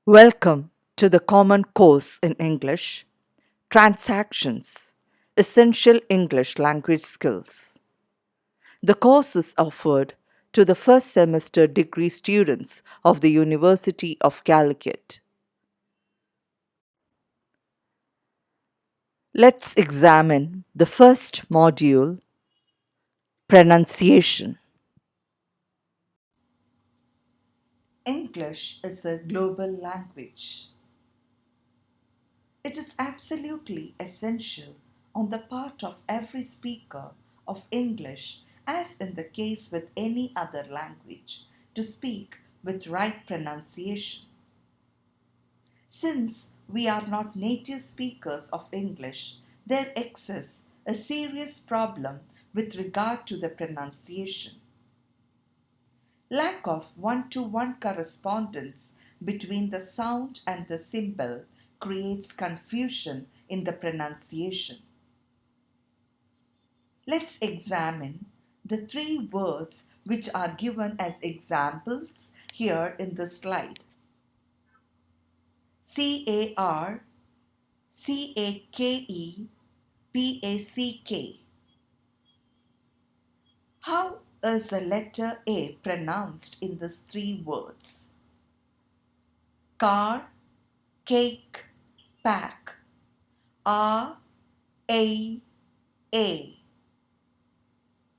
Welcome to the Common Course in English Transactions Essential English Language Skills. The course is offered to the first semester degree students of the University of Calicut. Let's examine the first module Pronunciation. English is a global language. It is absolutely essential on the part of every speaker of English, as in the case with any other language, to speak with right pronunciation. Since we are not native speakers of English, there exists a serious problem with regard to the pronunciation. Lack of one-to-one correspondence between the sound and the symbol creates confusion in the pronunciation. Let's examine the three words which are given as examples here in the slide. CAR, CAKE, PACK. How is the letter A pronounced in these three words? Car, cake, pack. R, A.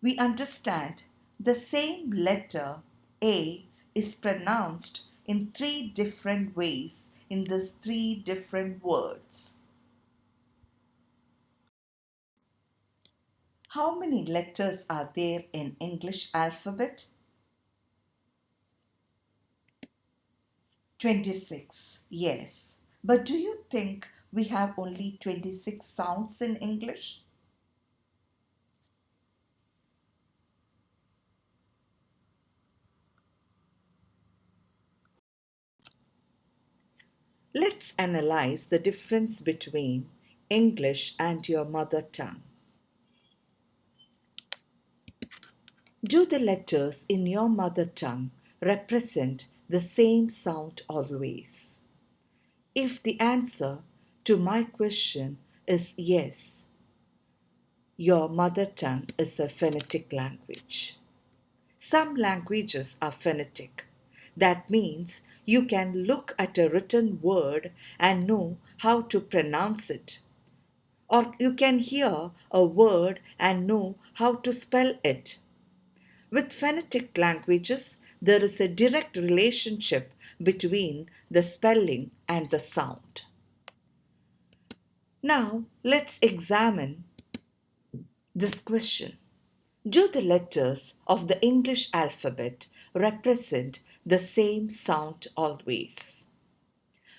We understand the same letter A is pronounced in three different ways in these three different words. How many letters are there in English alphabet? 26. Yes. But do you think we have only 26 sounds in English? Let's analyze the difference between English and your mother tongue. Do the letters in your mother tongue represent the same sound always? If the answer to my question is yes, your mother tongue is a phonetic language. Some languages are phonetic. That means you can look at a written word and know how to pronounce it. Or you can hear a word and know how to spell it. With phonetic languages, there is a direct relationship between the spelling and the sound. Now, let's examine this question. Do the letters of the English alphabet represent the same sound always?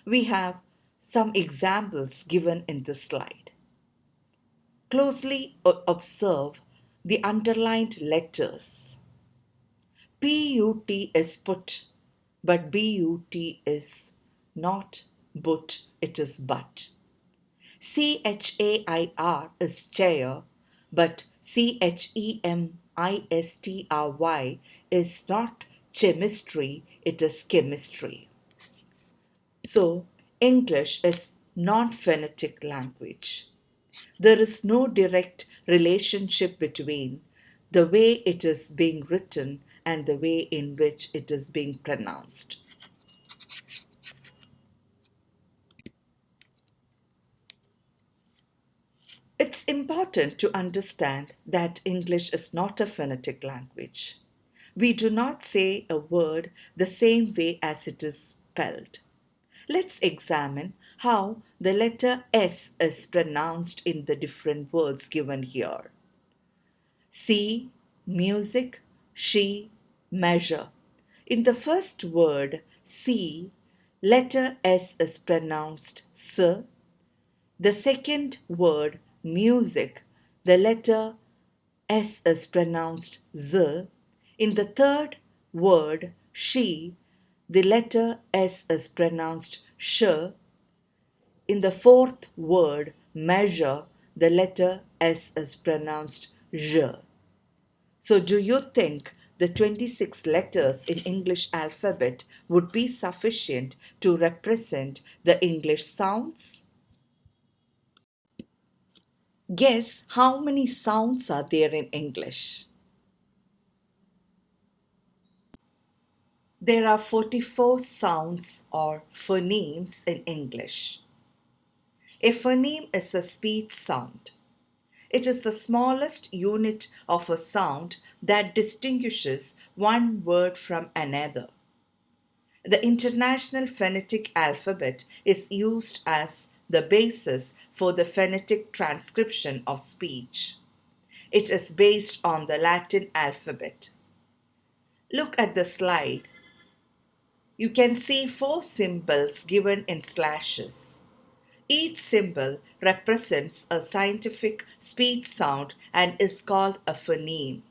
We have some examples given in this slide. Closely observe the underlined letters. PUT is put, but BUT is not but, it is but. CHAIR is chair, but CHEMISTRY is not chemistry, it is chemistry. So, English is non-phonetic language. There is no direct relationship between the way it is being written and the way in which it is being pronounced. It's important to understand that English is not a phonetic language. We do not say a word the same way as it is spelled. Let's examine how the letter S is pronounced in the different words given here. See, music, she, measure. In the first word, see, letter S is pronounced S. The second word, music, the letter S is pronounced Z. In the third word, she, the letter S is pronounced sh. In the fourth word, measure, the letter S is pronounced j. So do you think the 26 letters in English alphabet would be sufficient to represent the English sounds? Guess how many sounds are there in English? There are 44 sounds or phonemes in English. A phoneme is a speech sound. It is the smallest unit of a sound that distinguishes one word from another. The International Phonetic Alphabet is used as the basis for the phonetic transcription of speech. It is based on the Latin alphabet. Look at the slide. You can see four symbols given in slashes. Each symbol represents a scientific speech sound and is called a phoneme.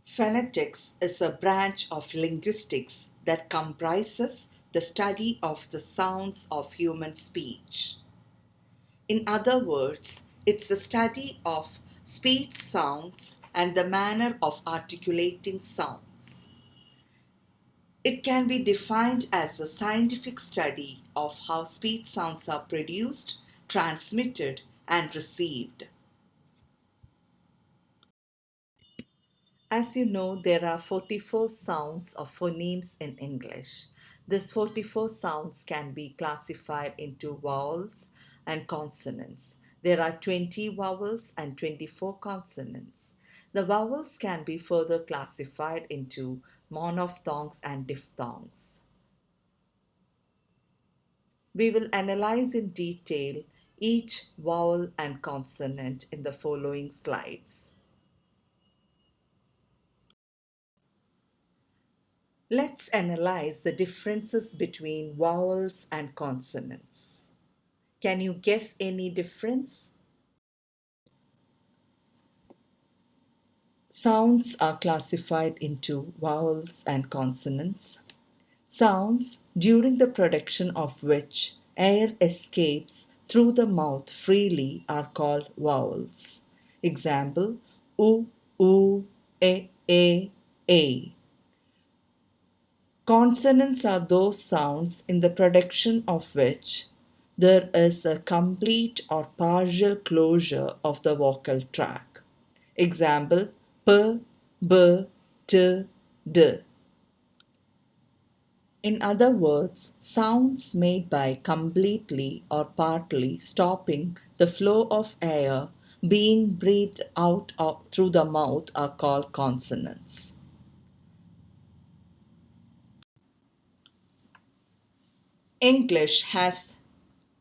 Phonetics is a branch of linguistics that comprises the study of the sounds of human speech. In other words, it's the study of speech sounds and the manner of articulating sounds. It can be defined as the scientific study of how speech sounds are produced, transmitted, and received. As you know, there are 44 sounds or phonemes in English. These 44 sounds can be classified into vowels and consonants. There are 20 vowels and 24 consonants. The vowels can be further classified into monophthongs and diphthongs. We will analyze in detail each vowel and consonant in the following slides. Let's analyze the differences between vowels and consonants. Can you guess any difference? Sounds are classified into vowels and consonants. Sounds during the production of which air escapes through the mouth freely are called vowels. Example, oo, oo, a. Consonants are those sounds in the production of which there is a complete or partial closure of the vocal tract. Example, p, b, t, d. In other words, sounds made by completely or partly stopping the flow of air being breathed out through the mouth are called consonants. English has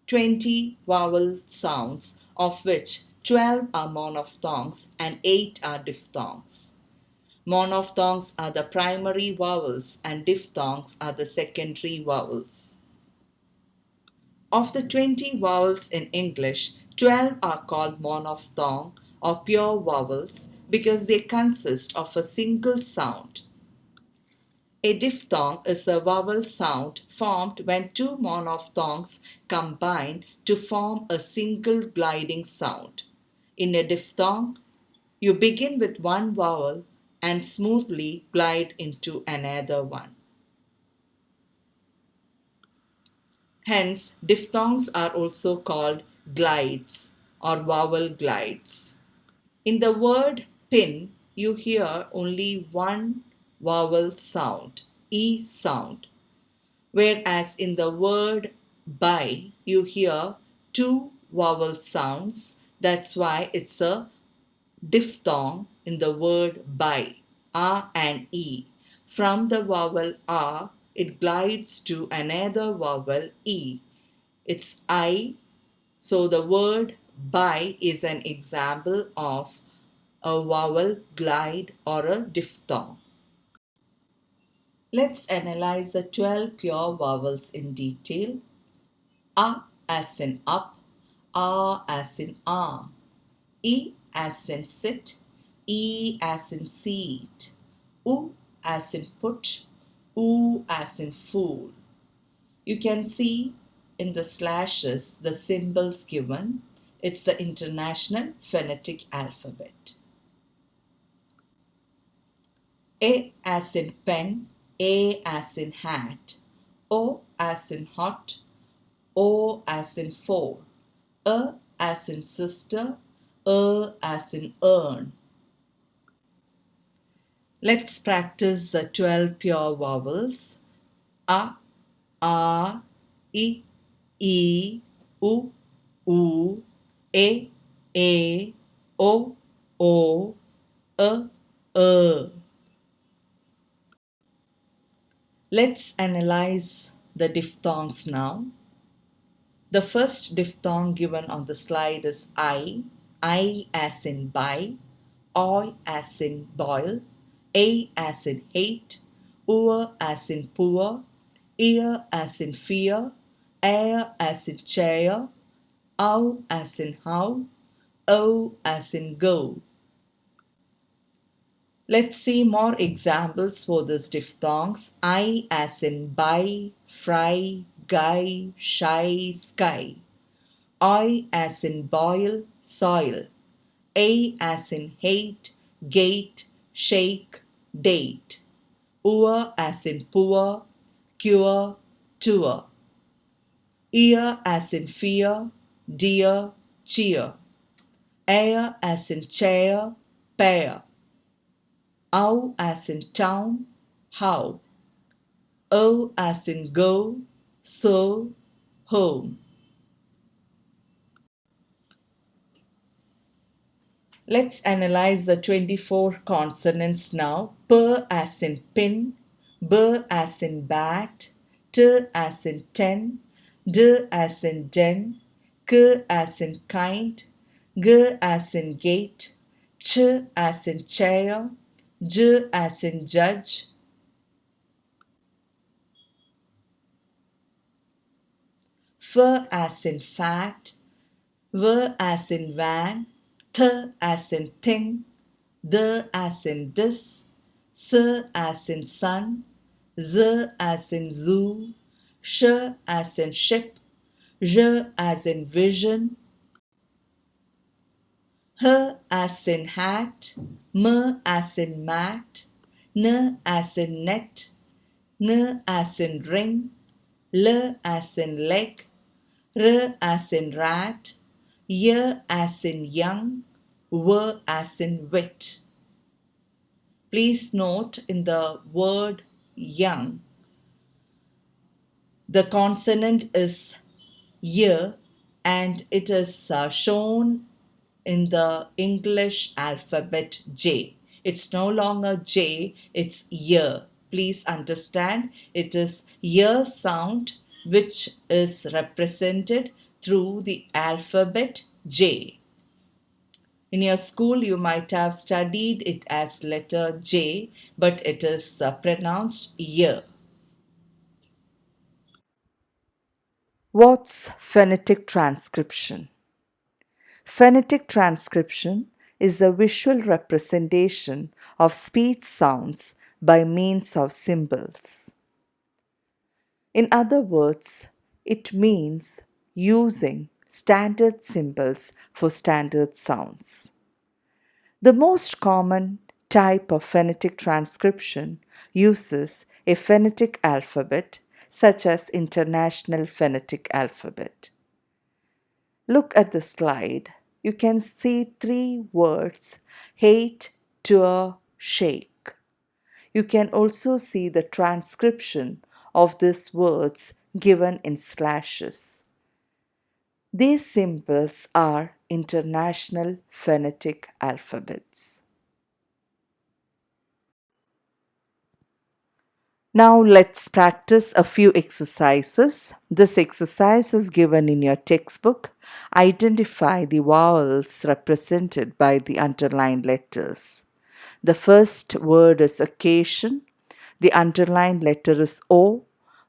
20 vowel sounds, of which 12 are monophthongs and 8 are diphthongs. Monophthongs are the primary vowels and diphthongs are the secondary vowels. Of the 20 vowels in English, 12 are called monophthong or pure vowels because they consist of a single sound. A diphthong is a vowel sound formed when two monophthongs combine to form a single gliding sound. In a diphthong, you begin with one vowel and smoothly glide into another one. Hence, diphthongs are also called glides or vowel glides. In the word pin, you hear only one vowel sound, E sound. Whereas in the word by, you hear two vowel sounds. That's why it's a diphthong in the word by, A and E. From the vowel A, it glides to another vowel E. It's I. So the word by is an example of a vowel glide or a diphthong. Let's analyze the 12 pure vowels in detail. A as in up, A as in arm, E as in sit, E as in seat, U as in put, U as in fool. You can see in the slashes the symbols given. It's the International Phonetic Alphabet. A as in pen, A as in hat, O as in hot, O as in four, A as in sister, as in urn. Let's practice the 12 pure vowels. A, I, U, E, O, E. Let's analyze the diphthongs now. The first diphthong given on the slide is I as in buy, O as in boil, A as in hate, U as in poor, ear as in fear, air as in chair, ow as in how, O as in go. Let's see more examples for these diphthongs. I as in buy, fry, guy, shy, sky. I as in boil, soil. A as in hate, gate, shake, date. Ur as in poor, cure, tour. Ear as in fear, dear, cheer. Air as in chair, pair. Ow as in town, how. O as in go, so, home. Let's analyze the 24 consonants now. P as in pin, B as in bat, T as in ten, D as in den, K as in kind, G as in gate, Ch as in chair, J as in judge, F as in fat, V as in van, Th as in thing, D as in this, S as in sun, Z as in zoo, Sh as in ship, J as in vision, H as in hat, M as in mat, N as in net, N as in ring, L as in leg, R as in rat, Y as in young, W as in wit. Please note in the word young, the consonant is y and it is shown in the English alphabet J. It's no longer J, it's y. Please understand, it is y sound which is represented through the alphabet J. In your school, you might have studied it as letter J, but it is pronounced Y. What's phonetic transcription? Phonetic transcription is the visual representation of speech sounds by means of symbols. In other words, it means using standard symbols for standard sounds. The most common type of phonetic transcription uses a phonetic alphabet, such as International Phonetic Alphabet. Look at the slide. You can see three words: hate, tour, shake. You can also see the transcription of these words given in slashes. These symbols are international phonetic alphabets. Now let's practice a few exercises. This exercise is given in your textbook. Identify the vowels represented by the underlined letters. The first word is occasion. The underlined letter is O,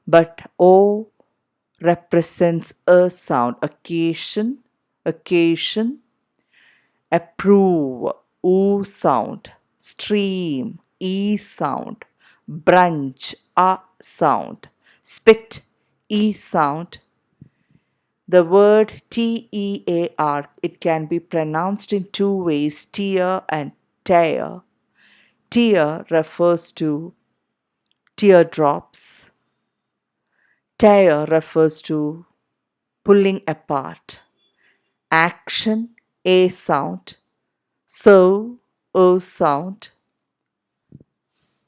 but O represents a sound. Occasion, occasion. Approve, O sound. Stream, E sound. Brunch, A sound. Spit, E sound. The word tear, it can be pronounced in two ways, tear and tear. Tear refers to teardrops. Tear refers to pulling apart. Action, A sound. So, O sound.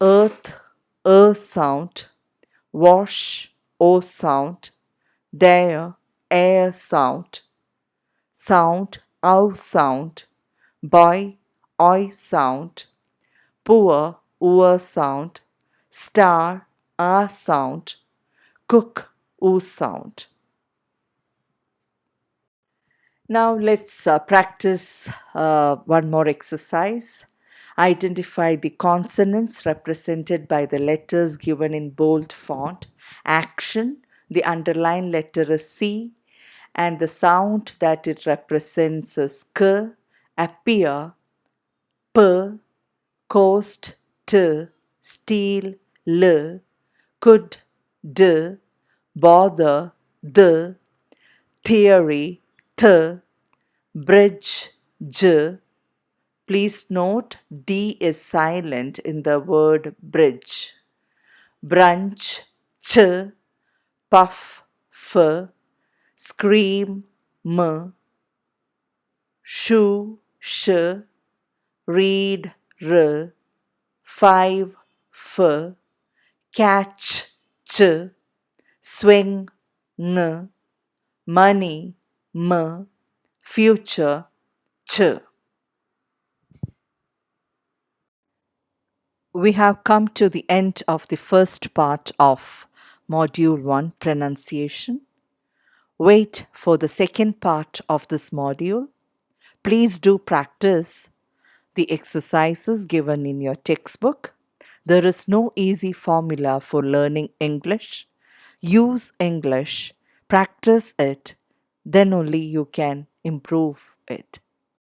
Earth, A sound. Wash, O sound. There, air sound. Sound, ow sound. Boy, oi sound. Poor, sound. Star, sound. Cook, sound. Now let's practice one more exercise. Identify the consonants represented by the letters given in bold font. Action, the underlined letter is C and the sound that it represents is K. Appear, P. Coast, T. Steal, L. Could, D. Bother, the. Theory, Th. Bridge, J. Please note D is silent in the word bridge. Brunch, Ch. Puff, F. Scream, M. Shoe, Sh. Read, R. 5, F. Catch, Ch. Swing, N. Money, M. Future, Ch. We have come to the end of the first part of Module 1 Pronunciation. Wait for the second part of this module. Please do practice the exercises given in your textbook. There is no easy formula for learning English. Use English, practice it, then only you can improve it.